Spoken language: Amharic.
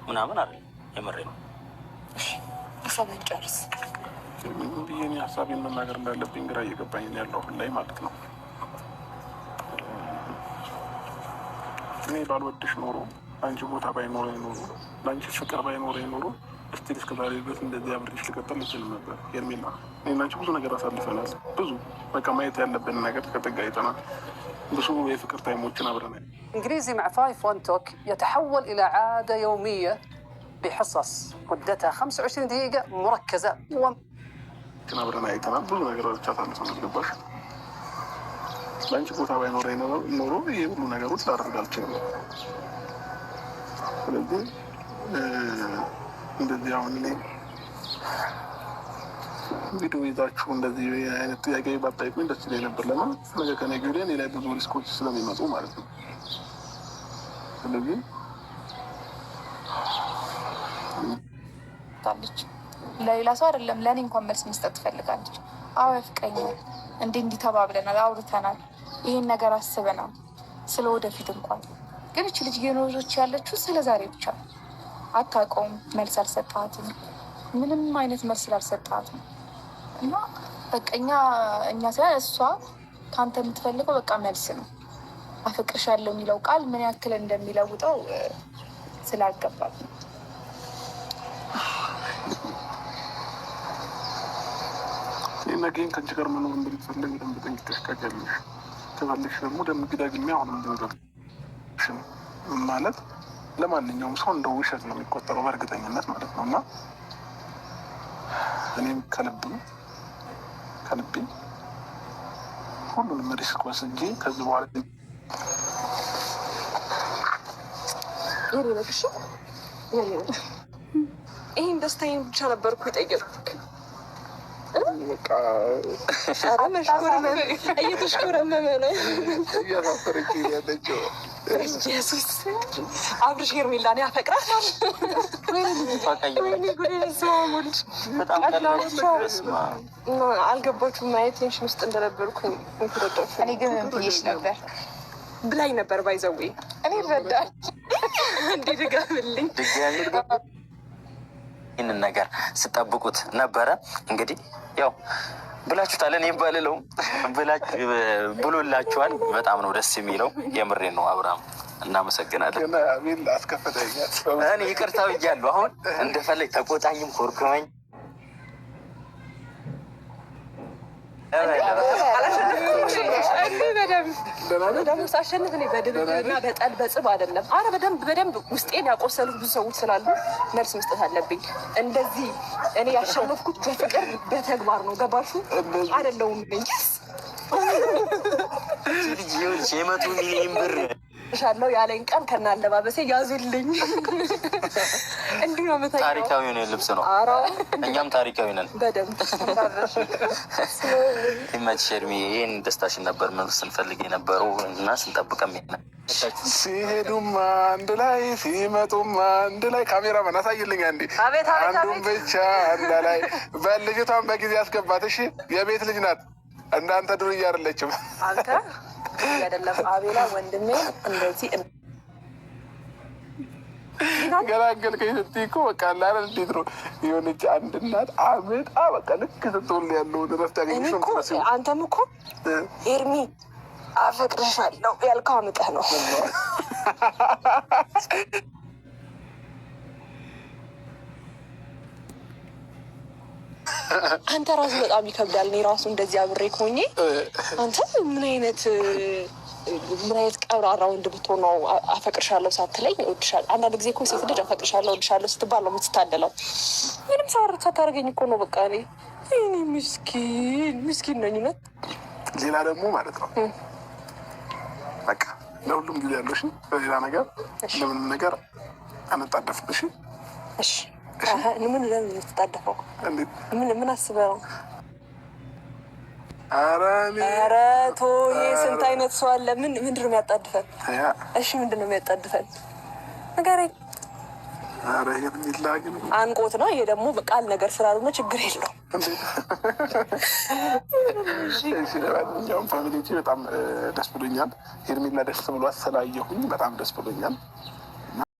ምናምን አይደለም። የምሬ ነው። ሀሳብህን ጨርስ። ብዬ ሀሳቤን መናገር እንዳለብኝ ግራ እየገባኝ ያለው አሁን ላይ ማለት ነው። እኔ ባልወድሽ ኖሮ፣ አንቺ ቦታ ባይኖረኝ ኖሮ፣ ለአንቺ ፍቅር ባይኖረኝ ኖሮ እስቲል እስከዛሬ ድረስ እንደዚህ አብሬሽ ልቀጥል እችልም ነበር። ሄርሜላ እኔና አንቺ ብዙ ነገር አሳልፈናል። ብዙ በቃ ማየት ያለብን ነገር ከጥግ አይተናል። ብዙ የፍቅር ታይሞችን አብረናል። إنجليزي مع 5 1 توك يتحول إلى عادة يومية بحصص مدتها 25 دقيقة مركزة كنا አብረን አይተናል። ብዙ ነገሮች አሳልፈናል። ገባሽ? ለአንቺ ቦታ ባይኖረኝ ኖሮ ይሄ ሁሉ ነገሮች ላደርግ አልችልም። ስለዚህ እንደዚህ አሁን እኔ ቪዲዮ ይዛችሁ እንደዚህ አይነት ጥያቄ ባታይቁኝ ደስ ይለኝ ነበር። ለምን ነገ ከነገ ወዲያ እኔ ላይ ብዙ ሪስኮች ስለሚመጡ ማለት ነው። ስለዚህ ታለች ለሌላ ሰው አይደለም ለእኔ እንኳን መልስ መስጠት ትፈልጋለች። አዎ ያፍቀኛል፣ እንዲህ ተባብለናል፣ አውርተናል፣ ይሄን ነገር አስበናል፣ ስለ ወደፊት እንኳን ግን እች ልጅ የኖሮች ያለችው ስለ ዛሬ ብቻ አታውቀውም። መልስ አልሰጣትም፣ ምንም አይነት መልስ አልሰጣትም። እና በቃ እኛ ሳይሆን እሷ ከአንተ የምትፈልገው በቃ መልስ ነው። አፈቅርሻለሁ የሚለው ቃል ምን ያክል እንደሚለውጠው ስላልገባት ነው። ነገን ከአንቺ ጋር መኖር እንደምትፈልግ ደንብ ጠንቅቀሽ ታውቂያለሽ። ከፈለግሽ ደግሞ ደንብ ደግሜ አሁንም ድንገሽን ማለት ለማንኛውም ሰው እንደ ውሸት ነው የሚቆጠረው በእርግጠኝነት ማለት ነው። እና እኔም ከልቤ ሁሉንም ሪስክ ወስጄ ከዚህ በኋላ ይህን ደስታዬን ብቻ ነበርኩ የጠየቅኩት። እየተሽኮረመመ ነው እያሳፈረች ያለችው። ኢየሱስ አብርሽ ሄርሜላን ያፈቅራል። አልገባችሁም? ማየት ቴንሽን ውስጥ እንደነበርኩ እኔ ግን ብዬሽ ነበር ብላኝ ነበር። ባይዘዌ እኔ ይረዳል እንዲ ድጋምልኝ ይህንን ነገር ስጠብቁት ነበረ። እንግዲህ ያው ብላችሁታል፣ እኔ ባልለውም ብሎላችኋል። በጣም ነው ደስ የሚለው። የምሬ ነው። አብርሃም እናመሰግናለን። እኔ ይቅርታ ብያለሁ። አሁን እንደፈለግ ተቆጣኝም ኮርክመኝ ደግሞ ሳሸንፍ እኔ በድብድብና በጠል በጽብ አይደለም። አረ በደንብ ውስጤን ያቆሰሉት ብዙ ሰዎች ስላሉ መልስ መስጠት አለብኝ። እንደዚህ እኔ ያሸነፍኩት በፍቅር በተግባር ነው። ገባሹ? አይደለውም ልጅስ ልጅ የመቶ ሚሊዮን ብር ሻለው ያለኝ ቀን ከና አለባበሴ ያዙልኝ። እንዲህ ነው መታ ታሪካዊ ነው ልብስ ነው። እኛም ታሪካዊ ነን በደንብ ይመችሽ ሄርሜ። ይህን ደስታሽን ነበር ምን ስንፈልግ የነበረው እና ስንጠብቀም ሲሄዱም አንድ ላይ ሲመጡም አንድ ላይ። ካሜራ ማን አሳይልኝ አንዴ። አንዱን ብቻ አንድ ላይ በልጅቷን በጊዜ አስገባት። እሺ የቤት ልጅ ናት። እንዳንተ ዱርዬ አይደለችም። አንተ አይደለም አቤላ ወንድሜ እንደዚህ ገላገልከኝ ስትይ እኮ በቃ ላረ እንዴት ነው የሆነች አንድ እናት አመጣ በቃ ልክ ስትወልድ ያለውን እረፍት ያገኘሽ ነው የምትመስለው። አንተም እኮ ኤርሚ አፈቅርሻለሁ ያልከው አምጠህ ነው። አንተ ራሱ በጣም ይከብዳል። እኔ ራሱ እንደዚህ አብሬ ከሆኜ አንተ ምን አይነት ቀብራራ ወንድ ብትሆን ነው አፈቅርሻለሁ ሳትለኝ እወድሻለሁ። አንዳንድ ጊዜ እኮ ሴት ልጅ አፈቅርሻለሁ እወድሻለሁ ስትባል ነው የምትታደለው። ምንም ሳታደርገኝ እኮ ነው። በቃ እኔ ምስኪን ነኝ እውነት። ሌላ ደግሞ ማለት ነው በቃ ለሁሉም ጊዜ ያለሽ በሌላ ነገር ለምንም ነገር አነጣደፍብሽ። እሺ ምን ለምን የምትጣደፈው? ምን አስበህ ነው? ኧረ ተወው። ስንት አይነት ሰው አለ። ምንድን ነው የሚያጣድፈን? እሺ ምንድን ነው የሚያጣድፈን? ንገረኝ። አንቆት ነው ይሄ ደግሞ ቃል ነገር ስላልሆነ ችግር የለውም። ለማንኛውም ፋሚሊዎቼ በጣም ደስ ብሎኛል። ሄርሜላ ደስ ብሏት ስላየሁኝ በጣም ደስ ብሎኛል።